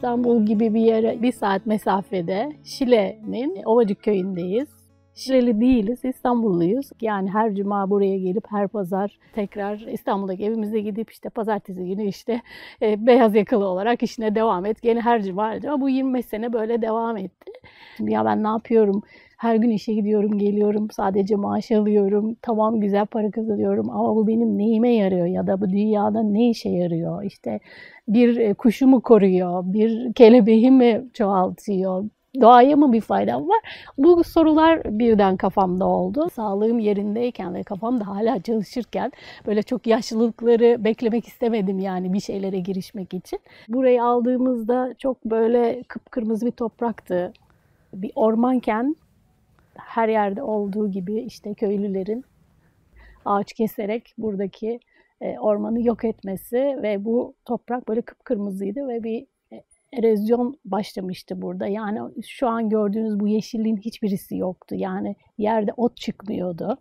İstanbul gibi bir yere 1 saat mesafede Şile'nin Ovacık köyündeyiz. Şileli değiliz, İstanbulluyuz. Yani her cuma buraya gelip her pazar tekrar İstanbul'daki evimize gidip işte pazartesi günü işte beyaz yakalı olarak işine devam et. Gene her cuma bu 25 sene böyle devam etti. Ya ben ne yapıyorum? Her gün işe gidiyorum, geliyorum, sadece maaş alıyorum. Tamam güzel para kazanıyorum ama bu benim neyime yarıyor ya da bu dünyada ne işe yarıyor? İşte bir kuşumu koruyor, bir kelebeği mi çoğaltıyor? Doğaya mı bir faydam var? Bu sorular birden kafamda oldu. Sağlığım yerindeyken ve kafam da hala çalışırken böyle çok yaşlılıkları beklemek istemedim yani bir şeylere girişmek için. Burayı aldığımızda çok böyle kıpkırmızı bir topraktı. Bir ormanken her yerde olduğu gibi işte köylülerin ağaç keserek buradaki ormanı yok etmesi ve bu toprak böyle kıpkırmızıydı ve bir erozyon başlamıştı burada. Yani şu an gördüğünüz bu yeşilliğin hiçbirisi yoktu. Yani yerde ot çıkmıyordu.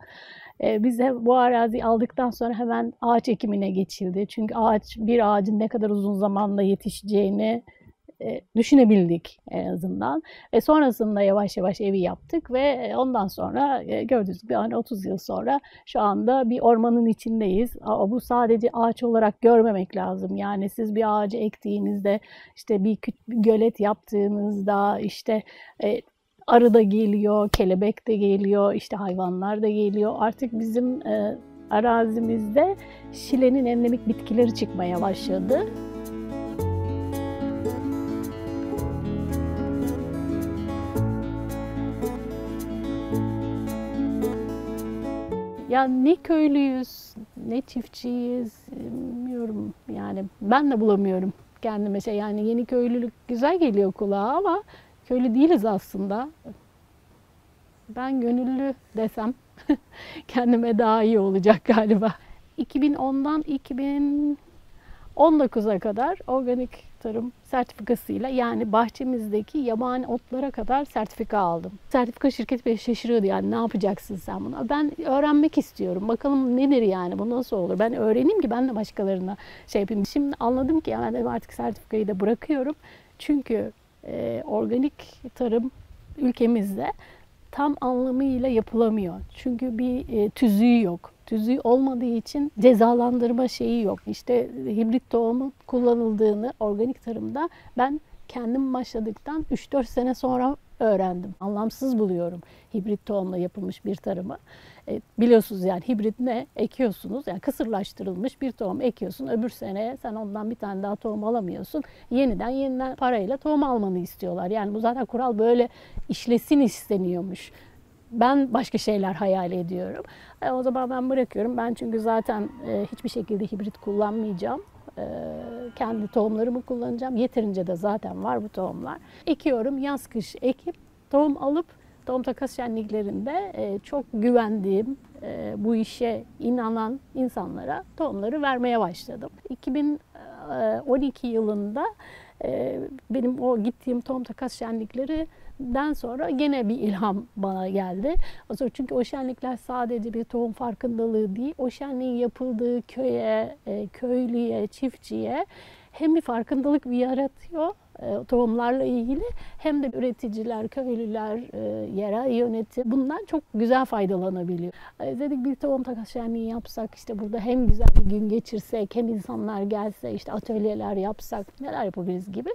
Biz de bu araziyi aldıktan sonra hemen ağaç ekimine geçildi. Çünkü bir ağacın ne kadar uzun zamanda yetişeceğini düşünebildik en azından. Ve sonrasında yavaş yavaş evi yaptık ve ondan sonra gördüğünüz gibi hani 30 yıl sonra şu anda bir ormanın içindeyiz. Ama bu sadece ağaç olarak görmemek lazım. Yani siz bir ağacı ektiğinizde, işte bir gölet yaptığınızda, işte arı da geliyor, kelebek de geliyor, işte hayvanlar da geliyor. Artık bizim arazimizde Şile'nin endemik bitkileri çıkmaya başladı. Ya ne köylüyüz, ne çiftçiyiz, bilmiyorum yani ben de bulamıyorum kendime şey. Yani yeni köylülük güzel geliyor kulağa ama köylü değiliz aslında. Ben gönüllü desem kendime daha iyi olacak galiba. 2010'dan 2019'a kadar organik tarım sertifikasıyla yani bahçemizdeki yabani otlara kadar sertifika aldım. Sertifika şirketi beni şaşırıyordu yani ne yapacaksın sen bunu? Ben öğrenmek istiyorum. Bakalım nedir yani bu nasıl olur? Ben öğreneyim ki ben de başkalarına şey yapayım. Şimdi anladım ki ben artık sertifikayı da bırakıyorum. Çünkü organik tarım ülkemizde tam anlamıyla yapılamıyor. Çünkü bir tüzüğü yok. Tüzüğü olmadığı için cezalandırma şeyi yok. İşte hibrit tohumun kullanıldığını organik tarımda ben kendim başladıktan 3-4 sene sonra öğrendim. Anlamsız buluyorum hibrit tohumla yapılmış bir tarımı. Biliyorsunuz yani hibrit ne? Ekiyorsunuz. Yani kısırlaştırılmış bir tohum ekiyorsun. Öbür sene sen ondan bir tane daha tohum alamıyorsun. Yeniden parayla tohum almanı istiyorlar. Yani bu zaten kural böyle işlesin isteniyormuş. Ben başka şeyler hayal ediyorum. O zaman ben bırakıyorum. Ben çünkü zaten hiçbir şekilde hibrit kullanmayacağım. Kendi tohumlarımı kullanacağım. Yeterince de zaten var bu tohumlar. Ekiyorum. Yaz kış ekip tohum alıp tohum takas şenliklerinde çok güvendiğim, bu işe inanan insanlara tohumları vermeye başladım. 2012 yılında benim o gittiğim tohum takas şenliklerinden sonra gene bir ilham bana geldi. Çünkü o şenlikler sadece bir tohum farkındalığı değil, o şenliğin yapıldığı köye, köylüye, çiftçiye hem bir farkındalık yaratıyor tohumlarla ilgili hem de üreticiler, köylüler, yerel yönetim bundan çok güzel faydalanabiliyor. Dedik bir tohum takas şenliği yapsak, işte burada hem güzel bir gün geçirsek, hem insanlar gelse, işte atölyeler yapsak, neler yapabiliriz gibi.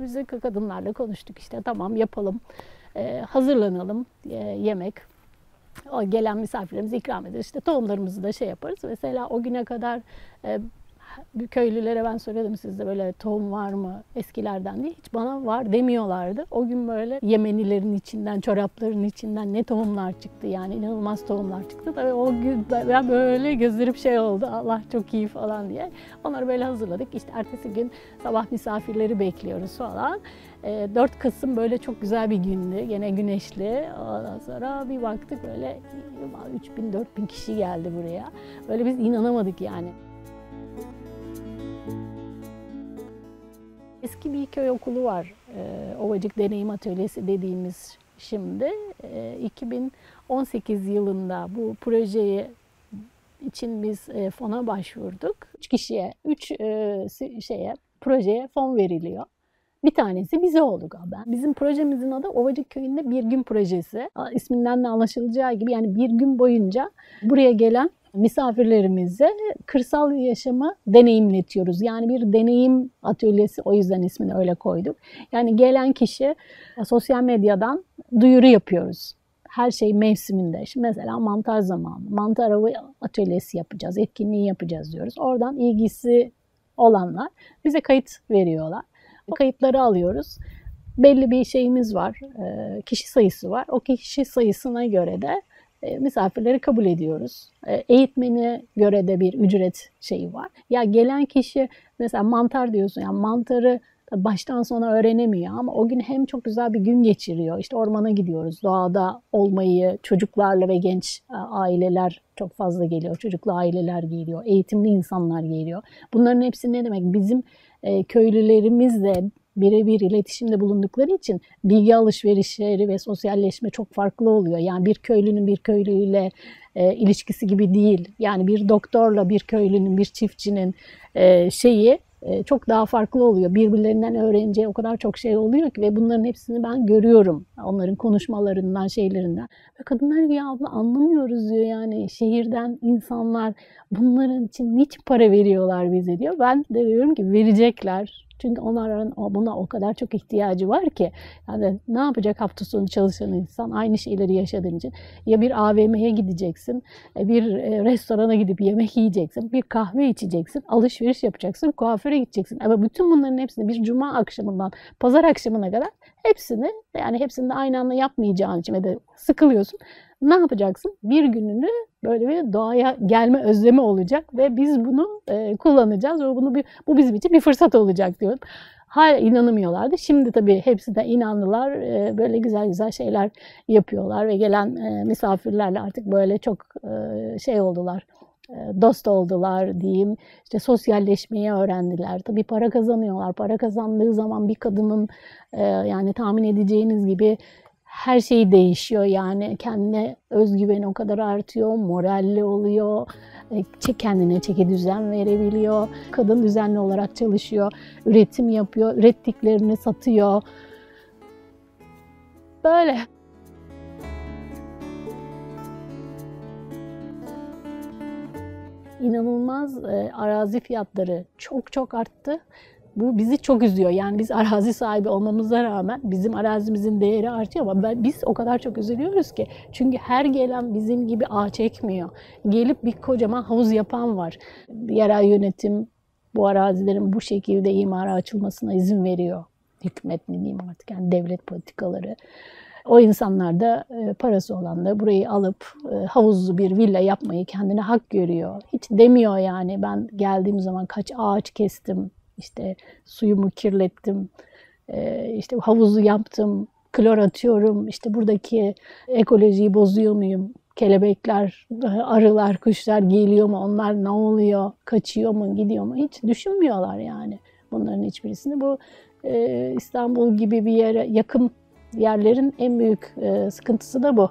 Biz de kadınlarla konuştuk, işte tamam yapalım, hazırlanalım, yemek. O gelen misafirlerimize ikram ederiz. İşte tohumlarımızı da şey yaparız. Mesela o güne kadar köylülere ben söyledim sizde böyle tohum var mı eskilerden diye. Hiç bana var demiyorlardı. O gün böyle Yemenilerin içinden, çorapların içinden ne tohumlar çıktı yani inanılmaz tohumlar çıktı. Tabii o gün ben böyle gözlerim şey oldu. Allah çok iyi falan diye. Onları böyle hazırladık. İşte ertesi gün sabah misafirleri bekliyoruz falan. 4 Kasım böyle çok güzel bir gündü. Gene güneşli. Ondan sonra bir baktık böyle 3000-4000 kişi geldi buraya. Böyle biz inanamadık yani. Eski bir köy okulu var. Ovacık Deneyim Atölyesi dediğimiz şimdi. 2018 yılında bu projeyi için biz fona başvurduk. 3 kişiye, projeye fon veriliyor. Bir tanesi bize oldu galiba. Bizim projemizin adı Ovacık Köyü'nde bir gün projesi. İsminden de anlaşılacağı gibi yani bir gün boyunca buraya gelen misafirlerimize kırsal yaşamı deneyimletiyoruz. Yani bir deneyim atölyesi, o yüzden ismini öyle koyduk. Yani gelen kişi sosyal medyadan duyuru yapıyoruz. Her şey mevsiminde. Şimdi mesela mantar zamanı. Mantar avı atölyesi yapacağız, etkinliği yapacağız diyoruz. Oradan ilgisi olanlar bize kayıt veriyorlar. Kayıtları alıyoruz. Belli bir şeyimiz var, kişi sayısı var. O kişi sayısına göre de misafirleri kabul ediyoruz. Eğitmene göre de bir ücret şeyi var. Ya gelen kişi mesela mantar diyorsun, yani mantarı baştan sona öğrenemiyor ama o gün hem çok güzel bir gün geçiriyor. İşte ormana gidiyoruz, doğada olmayı, çocuklarla ve genç aileler çok fazla geliyor. Çocuklu aileler geliyor, eğitimli insanlar geliyor. Bunların hepsi ne demek? Bizim köylülerimizle birebir iletişimde bulundukları için bilgi alışverişleri ve sosyalleşme çok farklı oluyor. Yani bir köylünün bir köylüyle ilişkisi gibi değil. Yani bir doktorla bir köylünün, bir çiftçinin şeyi çok daha farklı oluyor. Birbirlerinden öğreneceği o kadar çok şey oluyor ki ve bunların hepsini ben görüyorum. Onların konuşmalarından, şeylerinden. Ve kadınlar diyor abla anlamıyoruz diyor, yani şehirden insanlar bunların için niçin para veriyorlar bize diyor. Ben de diyorum ki verecekler. Çünkü onların buna o kadar çok ihtiyacı var ki. Yani ne yapacak hafta sonu çalışan insan aynı şeyleri yaşadığın için? Ya bir AVM'ye gideceksin, bir restorana gidip yemek yiyeceksin, bir kahve içeceksin, alışveriş yapacaksın, kuaföre gideceksin. Ama bütün bunların hepsini bir cuma akşamından pazar akşamına kadar hepsini, yani hepsini de aynı anda yapmayacağın için ve de sıkılıyorsun. Ne yapacaksın? Bir gününü böyle bir doğaya gelme özlemi olacak ve biz bunu kullanacağız ve bu bizim için bir fırsat olacak diyorum. Hala inanamıyorlardı. Şimdi tabii hepsi de inandılar. Böyle güzel güzel şeyler yapıyorlar ve gelen misafirlerle artık böyle çok şey oldular. Dost oldular diyeyim. İşte sosyalleşmeyi öğrendiler. Tabii para kazanıyorlar. Para kazandığı zaman bir kadının yani tahmin edeceğiniz gibi her şey değişiyor. Yani kendine özgüveni o kadar artıyor, moralli oluyor, kendine çeki düzen verebiliyor. Kadın düzenli olarak çalışıyor, üretim yapıyor, ürettiklerini satıyor. Böyle. İnanılmaz arazi fiyatları çok çok arttı. Bu bizi çok üzüyor. Yani biz arazi sahibi olmamıza rağmen bizim arazimizin değeri artıyor ama biz o kadar çok üzülüyoruz ki. Çünkü her gelen bizim gibi ağaç ekmiyor. Gelip bir kocaman havuz yapan var. Yerel yönetim bu arazilerin bu şekilde imara açılmasına izin veriyor. Hükümet mi diyeyim artık, yani devlet politikaları. O insanlar da parası olan da burayı alıp havuzlu bir villa yapmayı kendine hak görüyor. Hiç demiyor yani ben geldiğim zaman kaç ağaç kestim, işte suyumu kirlettim, işte havuzu yaptım, klor atıyorum, işte buradaki ekolojiyi bozuyor muyum? Kelebekler, arılar, kuşlar geliyor mu? Onlar ne oluyor? Kaçıyor mu? Gidiyor mu? Hiç düşünmüyorlar yani bunların hiçbirisini. Bu İstanbul gibi bir yere yakın yerlerin en büyük sıkıntısı da bu.